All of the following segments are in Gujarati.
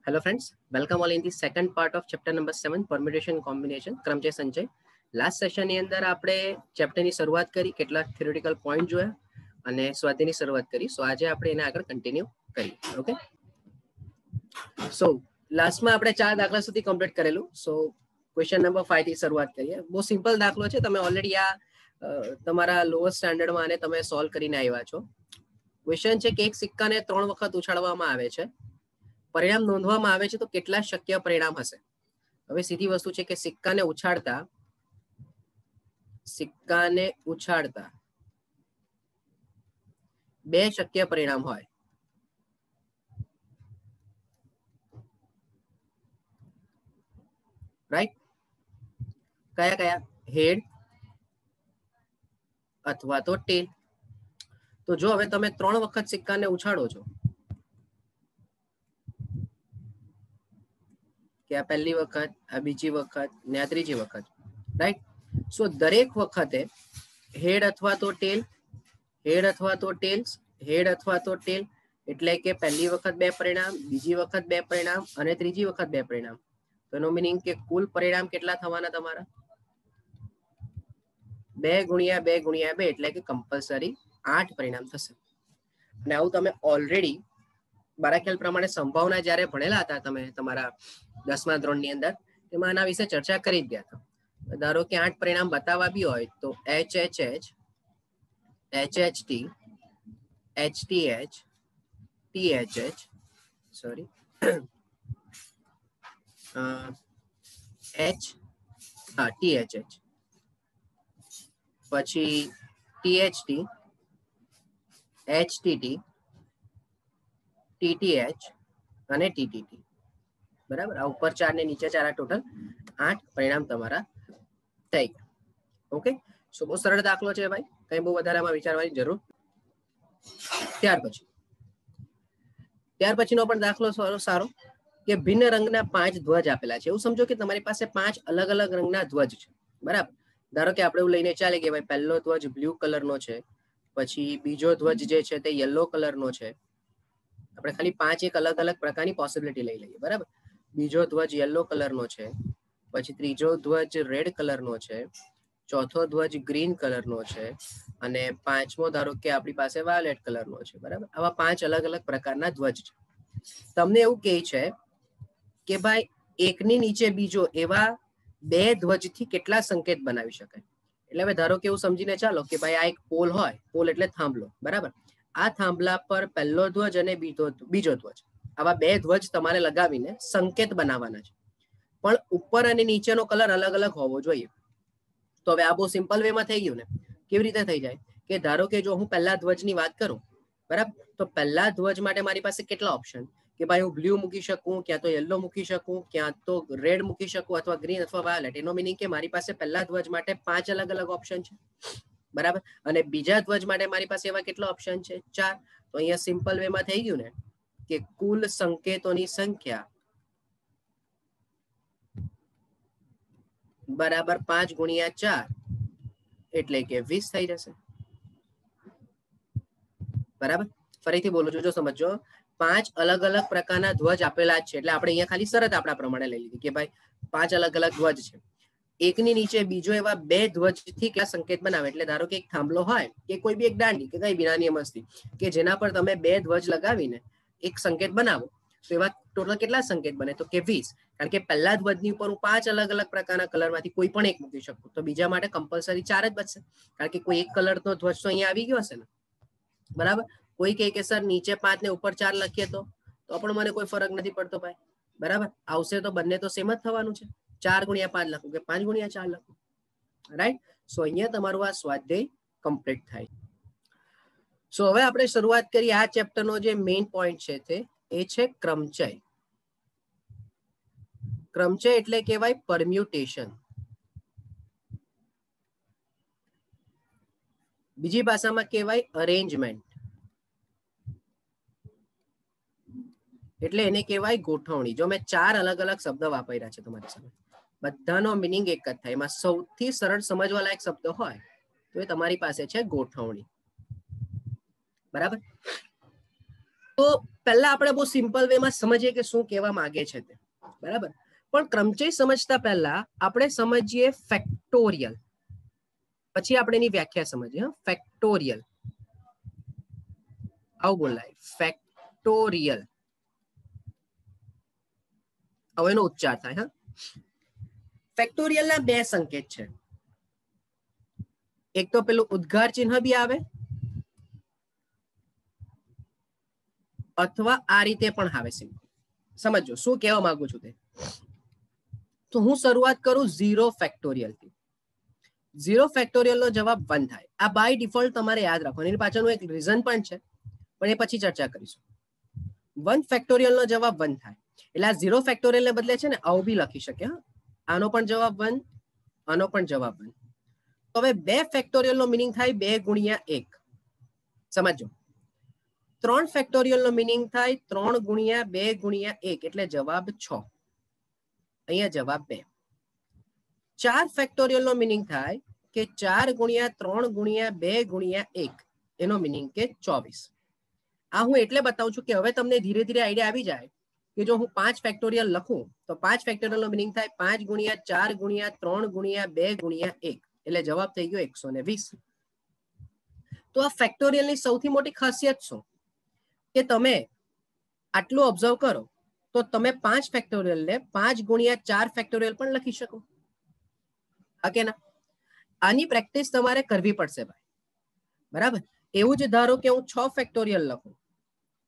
Hello friends, welcome all in the second part of chapter number 7 permutation combination ક્રમચય સંચય. લાસ્ટ સેશન ની અંદર આપણે ચેપ્ટર ની શરૂઆત કરી, કેટલાક થિયોરિટિકલ પોઈન્ટ જોયા અને સ્વાધ્યાયની શરૂઆત કરી. સો આજે આપણે એને આગળ કન્ટિન્યુ કરીએ. ઓકે, સો લાસ્ટમાં આપણે 4 દાખલા સુધી કમ્પ્લીટ કરેલું. સો ક્વેશ્ચન નંબર 5 થી શરૂઆત કરીએ. બહુ સિમ્પલ દાખલો છે, તમે ઓલરેડી આ તમારા લોઅર સ્ટાન્ડર્ડમાં આને તમે સોલ્વ કરીને આવ્યા છો. ક્વેશ્ચન છે કે એક સિક્કાને 3 વખત ઉછાળવામાં આવે છે, પરિણામ નોંધવામાં આવે છે તો કેટલા શક્ય પરિણામ હશે. હવે સીધી વસ્તુ છે કે સિક્કાને ઉછાળતા 2 શક્ય પરિણામ હોય. રાઈટ? કયા કયા? હેડ અથવા તો ટેલ. તો જો હવે તમે 3 વખત સિક્કાને ઉછાળો છો, કે આ પહેલી વખત, આ બીજી વખત ને આ ત્રીજી વખત, રાઈટ? સો દરેક વખતે હેડ અથવા તો ટેલ, હેડ અથવા તો ટેલ્સ, હેડ અથવા તો ટેલ, એટલે કે પહેલી વખત 2 પરિણામ, બીજી વખત 2 પરિણામ અને ત્રીજી વખત 2 પરિણામ. તો એનો મીનિંગ કે કુલ પરિણામ કેટલા થવાના તમારા? 2 ગુણ્યા 2 ગુણ્યા 2 એટલે કે કમ્પલસરી 8 પરિણામ થશે. અને આવું તમે ઓલરેડી મારા ખ્યાલ પ્રમાણે સંભાવના જ્યારે ભણેલા હતા તમે તમારા 10મા ધોરણની અંદર, એમાં આના વિશે ચર્ચા કરી જ ગયા હતા. ધારો કે 8 પરિણામ બતાવવા બી હોય તો HHH, HHT, HTH, THH, sorry THH, પછી THT, HTT, TTH અને TTT. બરાબર? આ ઉપર 4 ને નીચે 4, આ ટોટલ 8 પરિણામ તમારા થઈ ગયા. ઓકે, સો બહુ સરળ દાખલો છે ભાઈ, કઈ બહુ વધારામાં વિચારવાની જરૂર. ત્યાર પછીનો પણ દાખલો સારો કે ભિન્ન રંગના 5 ધ્વજ આપેલા છે. એવું સમજો કે તમારી પાસે 5 અલગ અલગ રંગના ધ્વજ છે. બરાબર? ધારો કે આપણે એવું લઈને ચાલે કે ભાઈ પહેલો ધ્વજ બ્લુ કલરનો છે, પછી બીજો ધ્વજ જે છે તે યલો કલરનો છે. આપણે ખાલી 5 એક અલગ અલગ પ્રકારની પોસિબિલિટી લઈ લઈએ. બરાબર? બીજો ધ્વજ યલો કલરનો છે, પછી ત્રીજો ધ્વજ રેડ કલરનો છે, ચોથો ધ્વજ ગ્રીન કલરનો છે અને 5મો ધારો કે આપણી પાસે વાયોલેટ કલરનો છે. બરાબર? આવા 5 અલગ અલગ પ્રકારના ધ્વજ છે. તમને એવું કહે છે કે ભાઈ એકની નીચે બીજો એવા 2 ધ્વજથી કેટલા સંકેત બનાવી શકાય. એટલે હવે ધારો કે એવું સમજીને ચાલો કે ભાઈ આ એક પોલ હોય, પોલ એટલે થાંભલો. બરાબર? આ થાંભલા પર પહેલો ધ્વજ અને બીજો ધ્વજ, આવા 2 ધ્વજ તમારે લગાવીને સંકેત બનાવવાના છે. પણ ઉપર અને નીચેનો કલર અલગ અલગ હોવો જોઈએ. તો હવે આ બહુ સિમ્પલ વેમાં થઈ ગયું ને. કેવી રીતે થઈ જાય કે ધારો કે જો હું પહેલા ધ્વજની વાત કરું, બરાબર, તો પહેલા ધ્વજ માટે મારી પાસે કેટલા ઓપ્શન કે ભાઈ હું બ્લુ મૂકી શકું, ક્યાં તો યલો મૂકી શકું, ક્યાં તો રેડ મૂકી શકું, અથવા ગ્રીન અથવા વાયોલેટ. એનો મીનિંગ કે મારી પાસે પહેલા ધ્વજ માટે 5 અલગ અલગ ઓપ્શન છે. બરાબર? અને બીજા ધ્વજ માટે મારી પાસે એવા કેટલા ઓપ્શન છે? 4. તો અહીંયા સિમ્પલ વેમાં થઈ ગયું ને કે કુલ સંકેતોની સંખ્યા બરાબર 5 ગુણ્યા 4 એટલે કે 20 થઈ જશે. બરાબર? ફરીથી બોલું છું, જો સમજો, 5 અલગ અલગ પ્રકારના ધ્વજ આપેલા છે. એટલે આપણે અહીંયા ખાલી શરત આપણા પ્રમાણે લઈ લીધી કે ભાઈ 5 અલગ અલગ ધ્વજ છે. એકની નીચે બીજો એવા 2 ધ્વજથી કેટલા સંકેત બનાવે. એટલે ધારો કે એક થાંભલો હોય કે કોઈ બી એક દાંડી કે કઈ બી નાની મસ્તી કે જેના પર તમે 2 ધ્વજ લગાવીને એક સંકેત બનાવો, તો એવા ટોટલ કેટલા સંકેત બને? તો કે 20. કારણ કે પહેલા ધ્વજની ઉપર હું 5 અલગ અલગ પ્રકારના કલરમાંથી કોઈ પણ એક મૂકી શકું, તો બીજા માટે કમ્પલસરી 4 જ બચશે. કારણ કે કોઈ એક કલરનો ધ્વજ તો અહીંયા આવી ગયો હશે ને. બરાબર? કોઈ કહે કે સર નીચે 5 ને ઉપર 4 લખીએ તો પણ મને કોઈ ફરક નથી પડતો ભાઈ. બરાબર? આવશે તો બંને તો સેમ જ થવાનું છે. 4 ગુણ્યા 5 લખું કે 5 ગુણ્યા 4 લખું. રાઈટ? સો અહીંયા તમારું આ સ્વાધ્યાય કમ્પ્લીટ થાય. સો હવે આપણે શરૂઆત કરીએ. આ ચેપ્ટરનો જે મેઇન પોઈન્ટ છે તે એ છે ક્રમચય. ક્રમચય એટલે કહેવાય પરમ્યુટેશન. બીજી ભાષામાં કહેવાય અરેન્જમેન્ટ. એટલે એને કહેવાય ગોઠવણી. જો મેં 4 અલગ અલગ શબ્દ વાપર્યા છે તમારી સામે, બધાનો મિનિંગ એક જ થાય. એમાં સૌથી સરળ સમજવા લાયક શબ્દ હોય તો એ તમારી પાસે છે ગોઠવણી. બરાબર? તો પહેલા આપણે બહુ સિમ્પલ વેમાં સમજીએ કે શું કહેવા માંગે છે તે, બરાબર. પણ ક્રમચય સમજતા પહેલા આપણે સમજીએ ફેક્ટોરિયલ, પછી આપણે એની વ્યાખ્યા સમજીએ. ફેક્ટોરિયલ આવું બોલાય, ફેક્ટોરિયલ, હવે એનો ઉચ્ચાર થાય. હા, ફેક્ટોરિયલ ના બે સંકેત છે. એક તો પેલું ઉદ્ગાર ચિહ્ન બી આવે, અથવા આ રીતે પણ આવે. સમજો શું કહેવા માંગુ છું તે. તો હું શરૂઆત કરું 0 ફેક્ટોરિયલ થી. 0 ફેક્ટોરિયલ નો જવાબ 1 થાય. આ બાય ડિફોલ્ટ તમારે યાદ રાખવાનું, એની પાછળનું એક રીઝન પણ છે, પણ એ પછી ચર્ચા કરીશું. 1 ફેક્ટોરિયલ નો જવાબ 1 થાય. એટલે આ 0 ફેક્ટોરિયલ ને બદલે છે ને આવું બી લખી શકે. આનો પણ જવાબ 1, આનો પણ જવાબ 1. તો હવે 2 ફેક્ટોરિયલ નો મીનિંગ થાય 2 ગુણ્યા 1. સમજો. 3 ફેક્ટોરિયલ નો મીનિંગ થાય 3 ગુણ્યા 2 ગુણ્યા 1, એટલે જવાબ 6. અહીંયા જવાબ 2. 4 ફેક્ટોરિયલ નો મીનિંગ થાય કે 4 ગુણ્યા 3 ગુણ્યા 2 ગુણ્યા 1, એનો મીનિંગ કે 24. આ હું એટલે બતાવું છું કે હવે તમને ધીરે ધીરે આઈડિયા આવી જાય કે જો હું 5 ફેક્ટોરિયલ લખું તો 5 ફેક્ટોરિયલ નો મીનિંગ થાય 5 ગુણ્યા 4 ગુણ્યા 3 ગુણ્યા 2 ગુણ્યા 1, એટલે જવાબ થઈ ગયો 120. તો આ ફેક્ટોરિયલની સૌથી મોટી ખાસિયત શું કે તમે આટલું ઓબ્ઝર્વ કરો તો તમે 5 ફેક્ટોરિયલ ને 5 ગુણ્યા 4 ફેક્ટોરિયલ પણ લખી શકો. ઓકે ના? આની પ્રેક્ટિસ તમારે કરવી પડશે ભાઈ, બરાબર. એવું જ ધારો કે હું 6 ફેક્ટોરિયલ લખું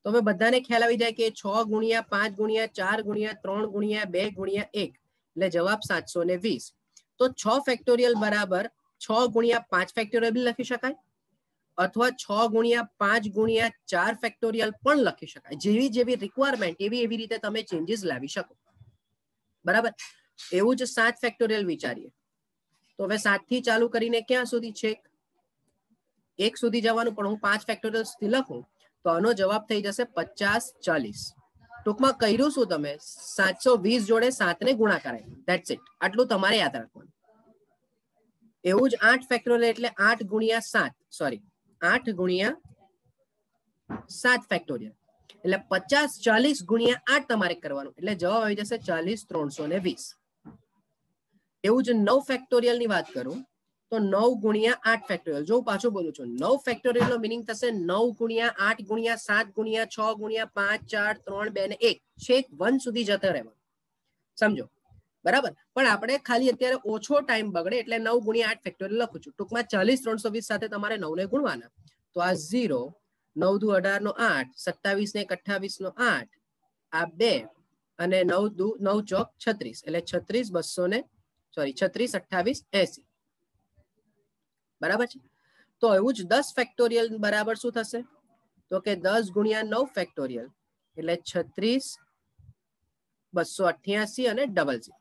તો હવે બધાને ખ્યાલ આવી જાય કે 6 ગુણ્યા 5 ગુણ્યા 4 ગુણ્યા 3 ગુણ્યા 2 ગુણ્યા 1, એટલે જવાબ 720. તો 6 ફેક્ટોરિયલ બરાબર 6 ગુણ્યા 5 ફેક્ટોરિયલ બી લખી શકાય, અથવા 6 ગુણ્યા 5 ગુણ્યા 4 ફેક્ટોરિયલ પણ લખી શકાય. જેવી જેવી રિક્વાયરમેન્ટ એવી એવી રીતે તમે ચેન્જીસ લાવી શકો, બરાબર. એવું જ 7 ફેક્ટોરિયલ વિચારીએ તો હવે 7 થી ચાલુ કરીને ક્યાં સુધી છે? 1 સુધી જવાનું, પણ હું 5 ફેક્ટોરિયલ સુધી લખું તો આનો જવાબ થઈ જશે 50 40. ટૂંકમાં કર્યું શું તમે? 720 જોડે 7 ને ગુણાકાર આપ્યો. That's it. આટલું તમારે યાદ રાખવાનું. એવું જ 8 ફેક્ટોરિયલ એટલે 8 ગુણ્યા 7, સોરી 8 ગુણ્યા 7 ફેક્ટોરિયલ, એટલે 50 40 ગુણ્યા 8 તમારે કરવાનું, એટલે જવાબ આવી જશે 40 320. એવું જ 9 ફેક્ટોરિયલ ની વાત કરું તો 9 ગુણ્યા 8 ફેક્ટોરિયલ. જો પાછું બોલું છું, 9 ફેક્ટોરિયલ નો મીનિંગ થશે 9 ગુણ્યા 8 ગુણ્યા 7 ગુણ્યા 6 ગુણ્યા 5 4 3 2 ને 1, છેક 1 સુધી જતા રહેવાનું. સમજો, બરાબર. પણ આપણે ખાલી અત્યારે ઓછો ટાઈમ બગડે એટલે 9 ગુણ્યા 8 ફેક્ટોરિયલ લખું છું. ટૂંકમાં 40 320 સાથે તમારે 9 ને ગુણવાના. તો આ 0, 9 દુ 18 નો 8, 27 ને 28 નો 8, આ 2 અને 9 દુ 9 ચોક 36, એટલે 36 200 ને સોરી 36 28 80, બરાબર છે. તો એવું જ 10 ફેક્ટોરિયલ બરાબર શું થશે? તો કે 10 ગુણ્યા 9 ફેક્ટોરિયલ એટલે 36 288 અને 00.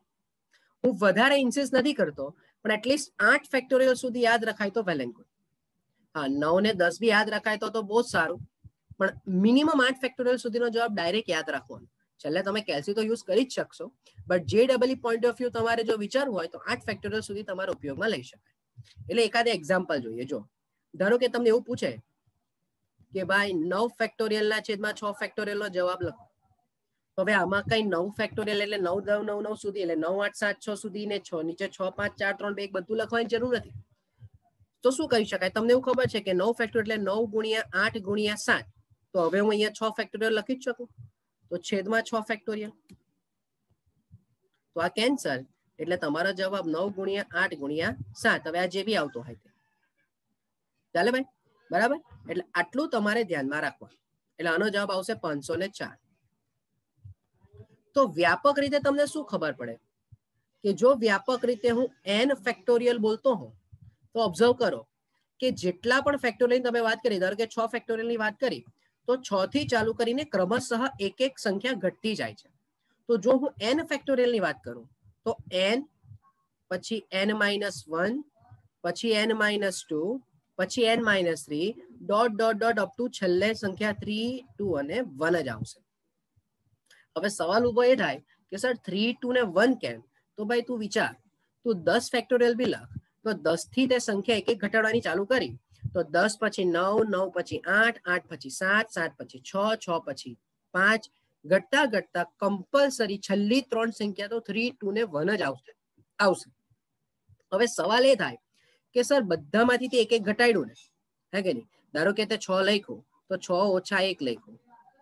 હું વધારે ઇન્સિસ નથી કરતો, પણ એટલીસ્ટ 8 ફેક્ટોરિયલ સુધી યાદ રખાય તો વેલ એન્ડ ગુડ. હા, 9 ને 10 બી યાદ રખાય તો બહુ જ સારું, પણ મિનિમમ 8 ફેક્ટોરિયલ સુધીનો જવાબ ડાયરેક્ટ યાદ રાખવાનો. છેલ્લે તમે કેલ્સી તો યુઝ કરી જ શકશો, but JEE point of view તમારે જો વિચારવું હોય તો 8 ફેક્ટોરિયલ સુધી તમારે ઉપયોગમાં લઈ શકાય. એટલે એકાદ એક્ઝામ્પલ જોઈએ. જો ધારો કે તમને એવું પૂછે કે ભાઈ 9 ફેક્ટોરિયલ ના છેદમાં 6 ફેક્ટોરિયલ નો જવાબ લખો, તો હવે આમાં કઈ 9 ફેક્ટોરિયલ એટલે 9 9 9 9 સુધી, એટલે 9 8 7 6 સુધી ને 6 નીચે 6 5 4 3 2 1 બધું લખવાની જરૂર નથી. તો શું કહી શકાય? તમને એવું ખબર છે કે 9 ફેક્ટોરિયલ એટલે 9 ગુણ્યા 8 ગુણ્યા 7, તો હવે હું અહીંયા 6 ફેક્ટોરિયલ લખી જ શકું. તો છેદમાં 6 ફેક્ટોરિયલ, તો આ કેન્સલ, એટલે તમારો જવાબ 9 ગુણ્યા 8 ગુણ્યા 7. હવે આ જે બી આવતો હોય તે ચાલે ભાઈ, બરાબર. એટલે આટલું તમારે ધ્યાનમાં રાખવાનું. એટલે આનો જવાબ આવશે 504. તો વ્યાપક રીતે તમને શું ખબર પડે કે જો વ્યાપક રીતે હું n ફેક્ટોરિયલ બોલતો હોઉં તો ઓબ્ઝર્વ કરો કે જેટલા પણ ફેક્ટોરિયલ તમે વાત કરી, ધારો કે 6 ફેક્ટોરિયલ ની વાત કરી તો 6 થી ચાલુ કરીને ક્રમશઃ એક એક સંખ્યા ઘટતી જાય છે. તો જો હું n ફેક્ટોરિયલ ની વાત કરું તો n, પછી n-1, પછી n-2, પછી n-3, dot dot dot up to છેલ્લે સંખ્યા 3 2 અને 1 જ આવશે. હવે સવાલ ઉભો એ થાય કે સર 3 2 ને 1 કેમ? તો ભાઈ તું વિચાર, તું 10 ફેક્ટોરિયલ બી લખ તો 10 થી તે સંખ્યા એક એક ઘટાડવાની ચાલુ કરી તો 10 પછી 9, 9 પછી 8, 8 પછી 7, 7 પછી 6, 6 પછી 5, ઘટતા ઘટતા કમ્પલસરી છેલ્લી 3 સંખ્યા તો 3, 2 ને 1 જ આવશે. હવે સવાલ એ થાય કે સર બધામાંથી એક એક ઘટાડ્યું ને, હે કે નહીં? ધારો કે તે 6 લખ્યું તો 6 ઓછા 1 લખ્યું,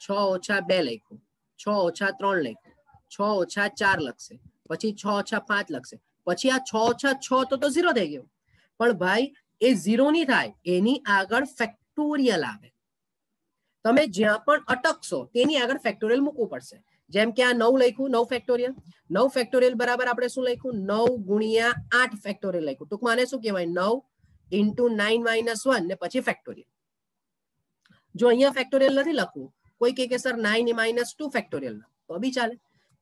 6 ઓછા 2 લખ્યું, 6 ઓછા 3 લખ્યું, 6 ઓછા 4 લખશે, પછી 6 ઓછા 5 લખશે, પછી આ 6 ઓછા 6 તો 0 થઈ ગયો. પણ ભાઈ એ 0 નહીં થાય, એની આગળ ફેક્ટોરિયલ આવે. તમે જ્યાં પણ અટકશો તેની આગળ ફેક્ટોરિયલ મૂકવું પડશે. જેમ કે આ 9 લખ્યું, 9 ફેક્ટોરિયલ, 9 ફેક્ટોરિયલ બરાબર આપણે શું લખ્યું? 9 ગુણ્યા 8 ફેક્ટોરિયલ લખ્યું. ટૂંકમાં આને શું કહેવાય? 9 into 9 - 1 ને પછી ફેક્ટોરિયલ. જો અહીંયા ફેક્ટોરિયલ નથી લખવું, કોઈ કહે કે સર 9 - 2 ફેક્ટોરિયલ તો બી ચાલે.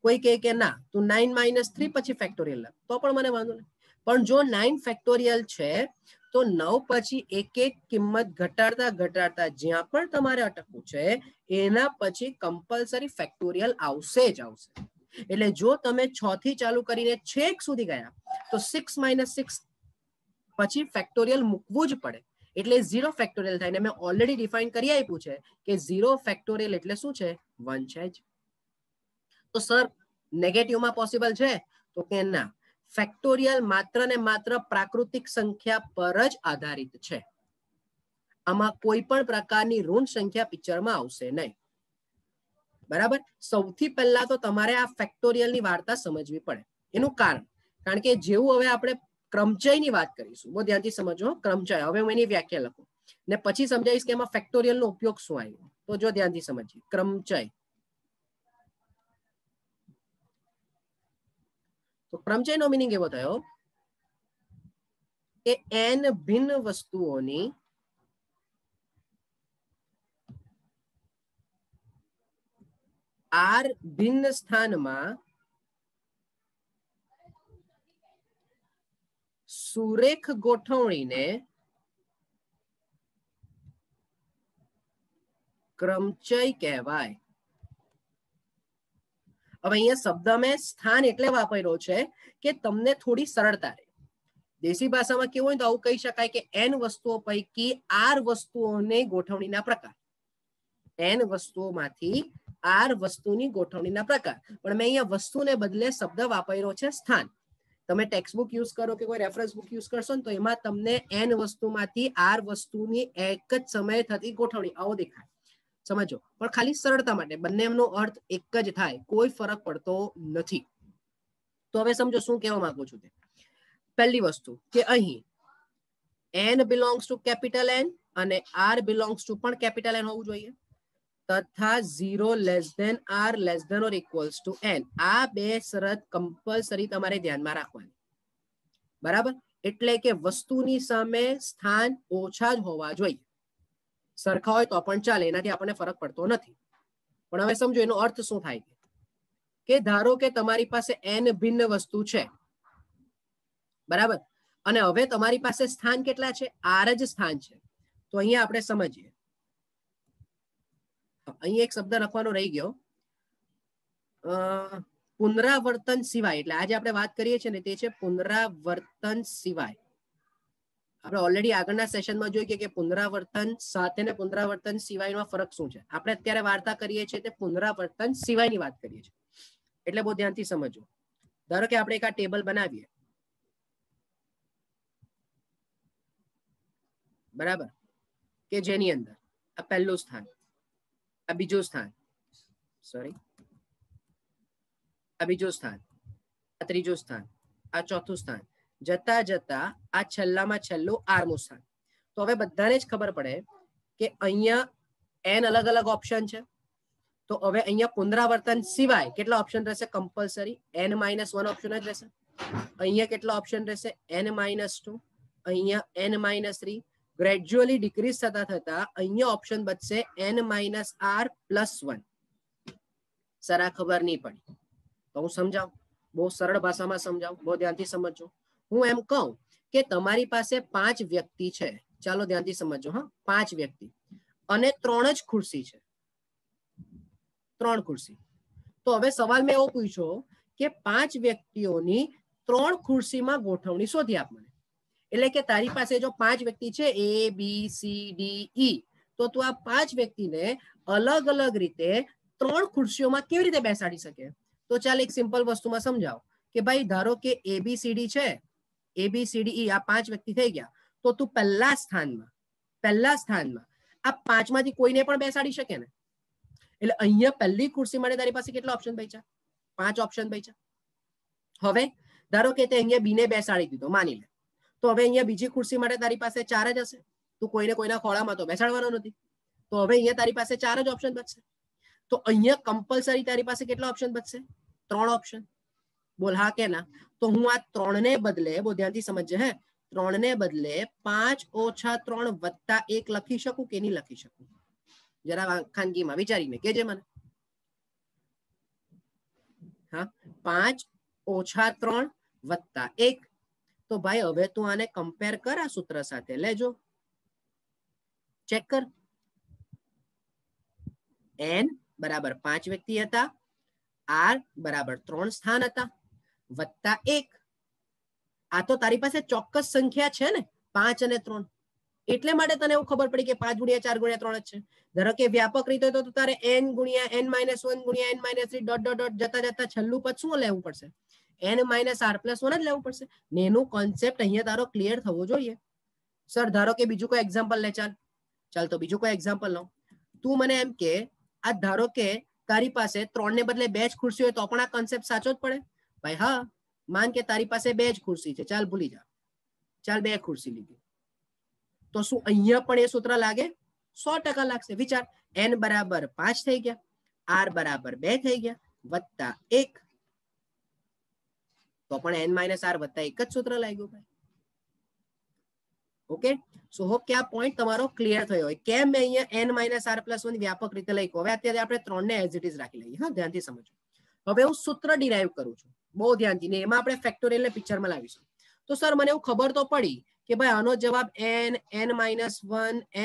કોઈ કહે કે ના તું 9 - 3 પછી ફેક્ટોરિયલ લખ તો પણ મને વાંધો નહીં. પણ જો 9 ફેક્ટોરિયલ છે તો 9 પછી એક એક કિંમત ઘટાડતા ઘટાડતા જ્યાં પણ તમારે અટકવું છે એના પછી કમ્પલસરી ફેક્ટોરિયલ આવશે જ આવશે. એટલે જો તમે 6 થી ચાલુ કરીને છેક સુધી ગયા તો 6 - 6 પછી ફેક્ટોરિયલ મૂકવું જ પડે. એટલે 0 ફેક્ટોરિયલ થાય. મેં ઓલરેડી ડિફાઇન કરી આપ્યું છે કે 0 ફેક્ટોરિયલ એટલે શું છે? 1 છે જ. તો સર નેગેટિવમાં પોસિબલ છે? તો કે ના, ફેક્ટોરિયલ માત્ર ને માત્ર પ્રાકૃતિક સંખ્યા પર જ આધારિત છે. આમાં કોઈ પણ પ્રકારની ઋણ સંખ્યા પિક્ચરમાં આવશે નહીં. બરાબર? સૌથી પહેલા તો તમારે આ ફેક્ટોરિયલની વાર્તા સમજવી પડે. એનું કારણ કે જેવું હવે આપણે ક્રમચયની વાત કરીશું, બહુ ધ્યાનથી સમજો. ક્રમચય, હવે હું એની વ્યાખ્યા લખું ને પછી સમજાવીશ કે એમાં ફેક્ટોરિયલનો ઉપયોગ શું આવ્યો. તો જો ધ્યાનથી સમજીએ, ક્રમચય. તો ક્રમચયનો મીનિંગ એવો થયો કે n ભિન્ન વસ્તુઓની r ભિન્ન સ્થાનમાં સુરેખ ગોઠવણીને ક્રમચય કહેવાય. હવે અહીંયા શબ્દ મેં સ્થાન એટલે વાપર્યો છે કે તમને થોડી સરળતા રહે. દેશી ભાષામાં કેવું હોય તો આવું કહી શકાય કે n વસ્તુઓ પૈકી r વસ્તુઓને ગોઠવણીના પ્રકાર. n વસ્તુઓમાંથી r વસ્તુની ગોઠવણીના પ્રકાર. પણ મેં અહીંયા વસ્તુને બદલે શબ્દ વાપર્યો છે સ્થાન. તમે ટેક્સ્ટબુક યુઝ કરો કે કોઈ રેફરન્સ બુક યુઝ કરશો ને તો એમાં તમને n વસ્તુમાંથી r વસ્તુની એક જ સમયે થતી ગોઠવણી આવો દેખાય. સમજો, પણ ખાલી સરળતા માટે બંનેનો અર્થ એક જ થાય, કોઈ ફરક પડતો નથી. તો હવે સમજો શું કહેવા માંગુ છું તે. પહેલી વસ્તુ કે અહીં n belongs to capital N અને r belongs to પણ capital N હોવું જોઈએ તથા 0 less than r less than or equals to n. આ બે શરત કમ્પલસરી તમારે ધ્યાનમાં રાખવાની. બરાબર? એટલે કે વસ્તુની સામે સ્થાન ઓછા જ હોવા જોઈએ. સરખા હોય તો પણ ચાલે, એનાથી આપણને ફરક પડતો નથી. પણ હવે સમજો એનો અર્થ શું થાય કે ધારો કે તમારી પાસે n ભિન્ન વસ્તુ છે. બરાબર? અને હવે તમારી પાસે સ્થાન કેટલા છે? r જ સ્થાન છે. તો અહીંયા આપણે સમજીએ. અહીં એક શબ્દ લખવાનો રહી ગયો, પુનરાવર્તન સિવાય. એટલે આજે આપણે વાત કરીએ છીએ ને તે છે પુનરાવર્તન સિવાય. આપણે ઓલરેડી આગળના સેશનમાં જોઈ કે પુનરાવર્તન સાથે ને પુનરાવર્તન સિવાયનો ફરક શું છે. આપણે અત્યારે વાર્તા કરીએ છીએ તે પુનરાવર્તન સિવાયની વાત કરીએ છીએ. એટલે બહુ ધ્યાનથી સમજો. ધારો કે આપણે એક આ ટેબલ બનાવીએ. બરાબર? કે જેની અંદર આ પહેલું સ્થાન, આ બીજું સ્થાન, સોરી, આ બીજું સ્થાન, આ ત્રીજું સ્થાન, આ ચોથું સ્થાન, જતા જતા આ છેલ્લામાં છેલ્લું 8મું સ્થાન. તો હવે બધાને જ ખબર પડે કે અહીંયા n અલગ અલગ ઓપ્શન છે. તો હવે અહીંયા પુનરાવર્તન સિવાય કેટલા ઓપ્શન રહેશે? કમ્પલસરી n - 1 ઓપ્શન જ રહેશે. અહીંયા કેટલા ઓપ્શન રહેશે? n - 2, અહીંયા n - 3. ગ્રેજ્યુઅલી ડિક્રીઝ થતા થતા અહીંયા ઓપ્શન બચશે n - r પ્લસ 1. સર આ ખબર નહીં પડી તો હું સમજાવું, બહુ સરળ ભાષામાં સમજાવું, બહુ ધ્યાનથી સમજો. હું એમ કહું કે તમારી પાસે 5 વ્યક્તિ છે. ચાલો ધ્યાનથી સમજો. હા, 5 વ્યક્તિ અને 3 જ ખુરશી છે. 3 ખુરશી. તો હવે સવાલ મેં એવો પૂછ્યો કે 5 વ્યક્તિઓની 3 ખુરશીમાં ગોઠવણી શોધી આપ મને. એટલે કે તારી પાસે જો 5 વ્યક્તિ છે A B C D E તો તું આ 5 વ્યક્તિને અલગ અલગ રીતે 3 ખુરશીઓમાં કેવી રીતે બેસાડી શકે? તો ચાલ એક સિમ્પલ વસ્તુમાં સમજાવ કે ભાઈ ધારો કે ABCD છે, ABCDE આ 5 વ્યક્તિ થઈ ગયા, તો તું પહેલા સ્થાનમાં આ 5 માંથી કોઈને પણ બેસાડી શકે ને? એટલે અહીંયા પહેલી ખુરશી માટે તારી પાસે કેટલા ઓપ્શન બચ્યા? 5 ઓપ્શન બચ્યા. હવે ધારો કે તે અહીંયા બીને બેસાડી દીધો માની લે, તો હવે અહીંયા બીજી ખુરશી માટે તારી પાસે 4 જ હશે. તું કોઈને કોઈના ખોળામાં તો બેસાડવાનો નથી, તો હવે અહીંયા તારી પાસે 4 જ ઓપ્શન બચશે. તો અહીંયા કમ્પલસરી તારી પાસે કેટલા ઓપ્શન બચશે? 3 ઓપ્શન. બોલ હા કે ના? તો હું આ 3 ને બદલે, બહુ ધ્યાનથી સમજજે હે, 3 ને બદલે 5 ઓછા 3 વત્તા 1 લખી શકું કે નહીં લખી શકું? જરા ખાનગીમાં વિચારીને કેજે મને. હા, 5 ઓછા 3 વત્તા 1. તો ભાઈ હવે તું આને કમ્પેર કર આ સૂત્ર સાથે, લેજો ચેક કર. n બરાબર 5 વ્યક્તિ હતા, r બરાબર 3 સ્થાન હતા, વત્તા 1. આ તો તારી પાસે ચોક્કસ સંખ્યા છે ને 5 અને 3, એટલે માટે તને એવું ખબર પડી કે 5 ગુણ્યા 4 ગુણ્યા 3 જ છે. ધારો કે વ્યાપક રીતે તો તારે n ગુણ્યા n - 1 ગુણ્યા n - 3 ડોટ ડોટ ડોટ જતા જતા છેલ્લું પદ શું લેવું પડશે? n - r+1 જ લેવું પડશે ને. એનું કોન્સેપ્ટ અહીંયા તારો ક્લિયર થવો જોઈએ. સર ધારો કે બીજું કોઈ એક્ઝામ્પલ લે, ચાલ તો બીજું કોઈ એક્ઝામ્પલ લો. તું મને એમ કે આ ધારો કે તારી પાસે 3 ને બદલે 2 જ ખુરશી હોય તો પણ આ કોન્સેપ્ટ સાચો જ પડે ભાઈ. હા, માન કે તારી પાસે 2 જ ખુરશી છે, ચાલ ભૂલી જા, ચાલ 2 ખુરશી લીધી, તો શું અહીંયા પણ એ સૂત્ર લાગે? 100% લાગશે. વિચાર, n બરાબર 5 થઈ ગયા, r બરાબર 2 થઈ ગયા, વત્તા 1, તો પણ n - r વત્તા 1 જ સૂત્ર લાગ્યું ભાઈ. ઓકે, સો હોપ કે આ પોઈન્ટ તમારો ક્લિયર થયો હોય. કેમ મેં અહીંયા n - r+1 વ્યાપક રીતે લખ્યું? હવે અત્યારે આપણે 3 ને એઝ ઇટ ઇઝ રાખી લઈએ. હા, ધ્યાનથી સમજો. હવે હું સૂત્ર ડિરાઈવ કરું છું, બહુ ધ્યાનથી, ને એમાં આપણે ફેક્ટોરિયલ ને પિક્ચરમાં લાવીશું. તો સર મને એવું ખબર તો પડી કે ભાઈ આનો જવાબ n, n-1,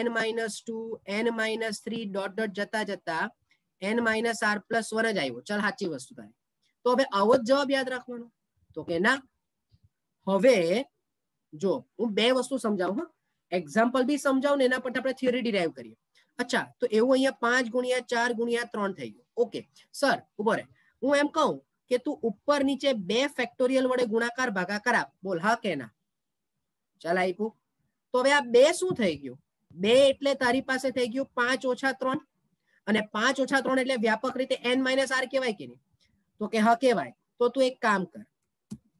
n-2, n-3 dot dot જતા જતા n - r+1 જ આવ્યો. ચાલ સાચી વસ્તુ થાય. તો હવે આવો જ જવાબ યાદ રાખવાનો? તો કે ના. હવે જો હું 2 વસ્તુ સમજાવું, એક્ઝામ્પલ બી સમજાવું ને એના પર આપણે થિયરી ડિરાઈવ કરીએ. અચ્છા, તો એવું અહીંયા 5 ગુણ્યા 4 ગુણ્યા 3 થઈ ગયું. ઓકે સર ઉભો રહે, હું એમ કહું કે તું ઉપર નીચે 2 ફેક્ટોરિયલ વડે ગુણાકાર ભાગાકાર આપ. બોલ હા કે ના? ચાલ આપ્યું. તો હવે આ 2 શું થઈ ગયું? 2 એટલે તારી પાસે થઈ ગયું 5 ઓછા 3, અને 5 ઓછા 3 એટલે વ્યાપક રીતે n - r કહેવાય કે નહીં? તો કે હા કહેવાય. તો તું એક કામ કર,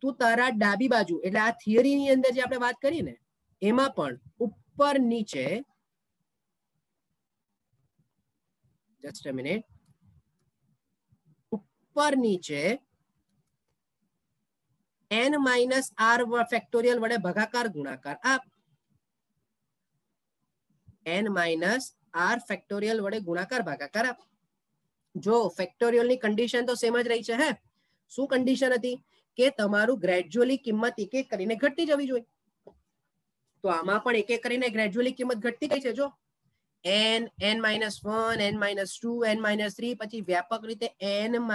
તું તારા ડાબી બાજુ એટલે આ થિયરી ની અંદર જે આપણે વાત કરી ને એમાં પણ ઉપર નીચે, જસ્ટ અ મિનિટ, ઉપર નીચે n - r ફેક્ટોરિયલ વડે ભાગાકાર ગુણાકાર આપ. n - r ફેક્ટોરિયલ વડે ગુણાકાર ભાગાકાર આપ. જો ફેક્ટોરિયલ ની કન્ડિશન તો સેમ જ રહી છે. હે, શું કન્ડિશન હતી? કે તમારું ગ્રેજ્યુઅલી કિંમત એક એક કરીને ઘટતી જવી જોઈએ. તો આમાં પણ એક એક કરીને ગ્રેજ્યુઅલી કિંમત ઘટતી ગઈ છે. જો n, n-1, n-2, n-3, પછી વ્યાપક રીતે n -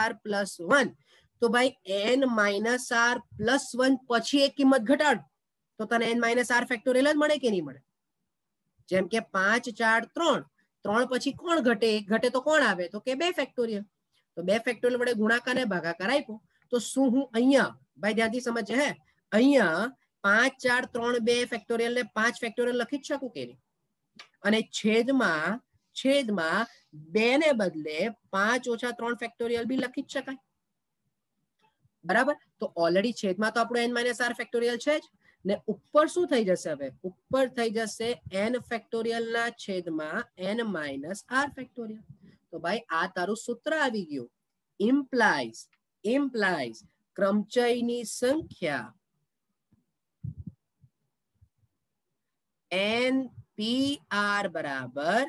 r+1. તો ભાઈ n - r+1 પછી એક કિંમત ઘટાડ તો તને n - r ફેક્ટોરિયલ જ મળે કે નહીં મળે? જેમ કે 5 4 3, 3 પછી કોણ ઘટે? એક ઘટે તો કોણ આવે? તો કે 2 ફેક્ટોરિયલ. તો 2 ફેક્ટોરિયલ વડે ગુણાકાર ને ભાગાકાર આપ્યો. તો શું હું અહીંયા, ભાઈ ધ્યાનથી સમજે હે, અહીંયા 5 4 3 2 ફેક્ટોરિયલ ને 5 ફેક્ટોરિયલ લખી જ શકું કે નહીં? અને છેદમાં 2 ને બદલે 5 ઓછા 3 ફેક્ટોરિયલ બી લખી જ શકાય. બરાબર? તો ઓલરેડી છેદમાં તો આપણું n - r ફેક્ટોરિયલ છે જ ને. ઉપર શું થઈ જશે? હવે ઉપર થઈ જશે n ફેક્ટોરિયલ ના છેદમાં n - r ફેક્ટોરિયલ. તો ભાઈ આ તારું સૂત્ર આવી ગયું. ઇમ્પ્લાઇઝ ક્રમચયની સંખ્યા n-p-r બરાબર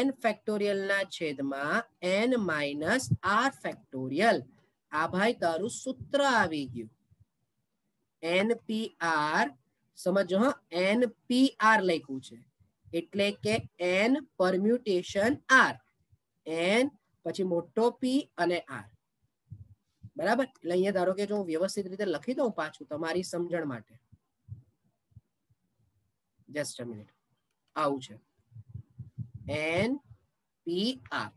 n ફેક્ટોરિયલ ના છેદમાં n - r ફેક્ટોરિયલ. આ ભાઈ તારું સૂત્ર આવી ગયું. npr સમજો, હા, npr લખ્યું છે એટલે કે n પરમ્યુટેશન r, n પછી મોટો p અને r. બરાબર? એટલે અહીંયા ધારો કે જો હું વ્યવસ્થિત રીતે લખી દઉં પાછું તમારી સમજણ માટે. જસ્ટ અ મિનિટ, આવું છે NPR.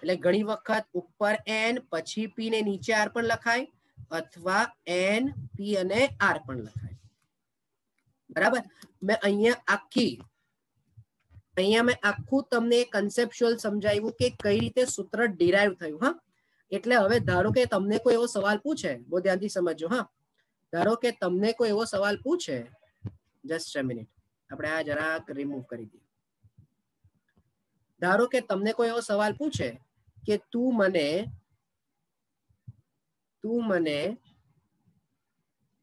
એટલે ઘણી વખત ઉપર N પછી P ને નીચે R પણ લખાય, અથવા N P અને R પણ લખાય. બરાબર. મેં અહીંયા આખું તમને કન્સેપ્ચ્યુઅલ સમજાવ્યું કે કઈ રીતે સૂત્ર ડિરાઈવ થયું. હા, એટલે હવે ધારો કે તમને કોઈ એવો સવાલ પૂછે, બહુ ધ્યાનથી સમજજો. હા, ધારો કે તમને કોઈ એવો સવાલ પૂછે, જસ્ટ અ મિનિટ, આપણે આ જરાક રિમૂવ કરી દઈએ. ધારો કે તમને કોઈ એવો સવાલ પૂછે કે તું મને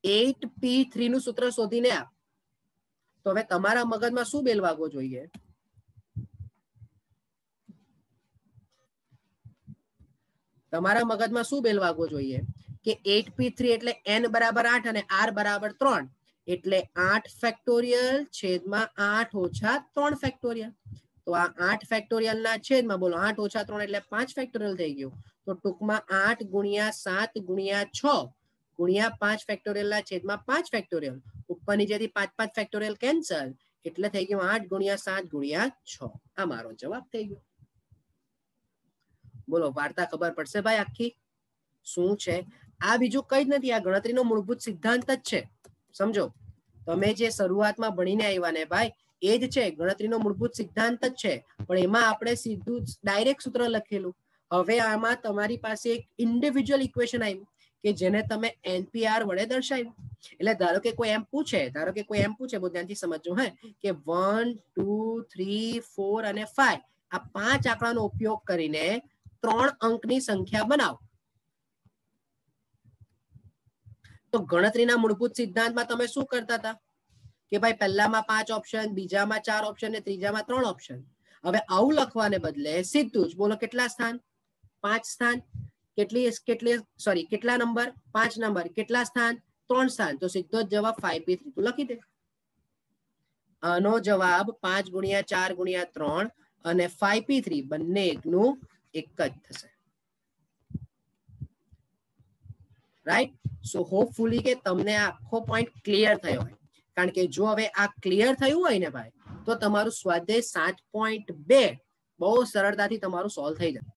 8p3 નું સૂત્ર શોધીને આપ, તો હવે તમારા મગજમાં શું બેલ વાગવો જોઈએ? તમારા મગજમાં શું બેલ વાગવો જોઈએ કે 8p3 એટલે n બરાબર 8 અને r બરાબર 3, એટલે 8 ફેક્ટોરિયલ છેદમાં 8 ઓછા 3 ફેક્ટોરિયલ. તો આ 8 ફેક્ટોરિયલ ના છેદમાં બોલો 8 ઓછા 3 એટલે 5 ફેક્ટોરિયલ થઈ ગયું. તો ટૂંકમાં 8 ગુણ્યા 7 ગુણ્યા 6 ગુણ્યા 5 ફેક્ટોરિયલ ના છેદમાં 5 ફેક્ટોરિયલ. ઉપરની જેથી 5 ફેક્ટોરિયલ કેન્સલ, એટલે થઈ ગયું 8 ગુણ્યા 7 ગુણ્યા 6. આ મારો જવાબ થઈ ગયો. બોલો, વાર્તા ખબર પડશે ભાઈ આખી શું છે? આ બીજું કઈ જ નથી, આ ગણતરીનો મૂળભૂત સિદ્ધાંત જ છે. સમજો, તમે જે શરૂઆતમાં ભણીને આવ્યા ને ભાઈ, એ જ છે, ગણતરીનો મૂળભૂત સિદ્ધાંત જ છે, પણ એમાં આપણે સીધું ડાયરેક્ટ સૂત્ર લખેલું. હવે આમાં તમારી પાસે એક ઇન્ડિવિજ્યુઅલ ઇક્વેશન આવ્યું કે જેને તમે NPR વડે દર્શાવ્યું. એટલે ધારો કે કોઈ એમ પૂછે, બહુ ધ્યાનથી સમજજો, હે, કે 1 2 3 4 અને 5 આ 5 આંકડાનો ઉપયોગ કરીને 3 અંકની સંખ્યા બનાવો. તો ગણતરીના મૂળભૂત સિદ્ધાંતમાં તમે શું કરતા હતા કે ભાઈ પહેલામાં 5 ઓપ્શન, બીજામાં 4 ઓપ્શન ને ત્રીજામાં 3 ઓપ્શન. હવે આવું લખવાને બદલે સીધું જ બોલો કેટલા સ્થાન? 5 સ્થાન. કેટલા નંબર? 5 નંબર. કેટલા સ્થાન? 3 સ્થાન. તો સીધો જ જવાબ 5p3 તું લખી દે. આનો જવાબ 5 ગુણ્યા 4 ગુણ્યા 3 અને 5p3 બંને એકનું એક જ થશે. રાઈટ? સો હોપફુલી કે તમને આખો પોઈન્ટ ક્લિયર થયો હોય. કારણ કે જો હવે આ ક્લિયર થયું હોય ને ભાઈ, તો તમારું સ્વાધ્યાય 7.2 બહુ સરળતાથી તમારું સોલ્વ થઈ જાય.